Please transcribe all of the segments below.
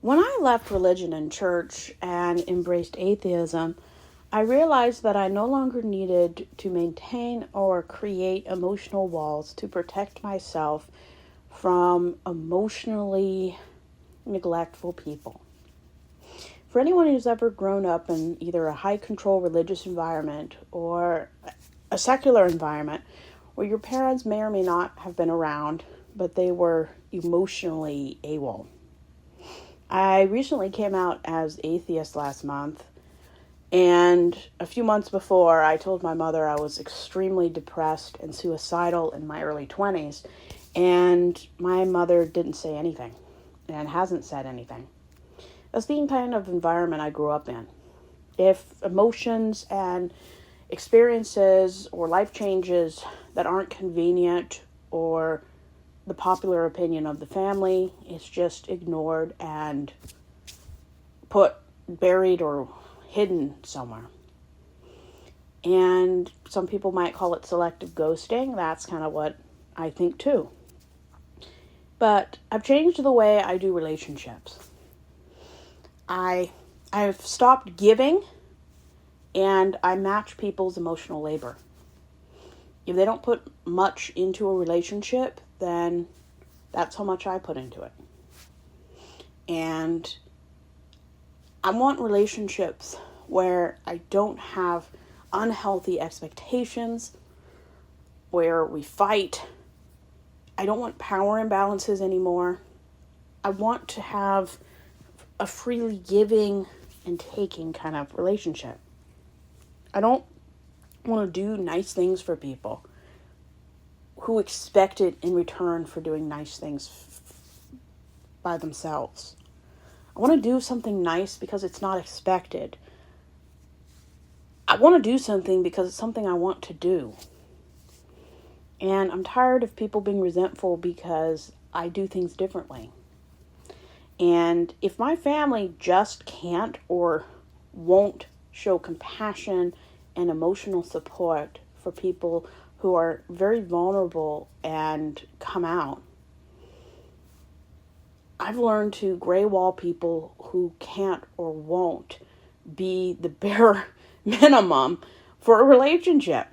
When I left religion and church and embraced atheism, I realized that I no longer needed to maintain or create emotional walls to protect myself from emotionally neglectful people. For anyone who's ever grown up in either a high control religious environment or a secular environment where your parents may or may not have been around, but they were emotionally AWOL. I recently came out as atheist last month, and a few months before, I told my mother I was extremely depressed and suicidal in my early 20s, and my mother didn't say anything and hasn't said anything. That's the kind of environment I grew up in. If emotions and experiences or life changes that aren't convenient or the popular opinion of the family is just ignored and buried or hidden somewhere. And some people might call it selective ghosting. That's kind of what I think too. But I've changed the way I do relationships. I've stopped giving, and I match people's emotional labor. If they don't put much into a relationship, then that's how much I put into it. And I want relationships where I don't have unhealthy expectations, where we fight. I don't want power imbalances anymore. I want to have a freely giving and taking kind of relationship. I don't want to do nice things for people who expect it in return for doing nice things by themselves. I want to do something nice because it's not expected. I want to do something because it's something I want to do. And I'm tired of people being resentful because I do things differently. And if my family just can't or won't show compassion and emotional support for people who are very vulnerable and come out, I've learned to gray wall people who can't or won't be the bare minimum for a relationship.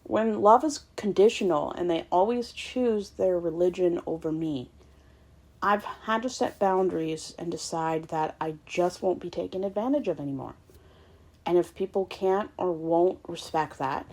When love is conditional and they always choose their religion over me, I've had to set boundaries and decide that I just won't be taken advantage of anymore. And if people can't or won't respect that,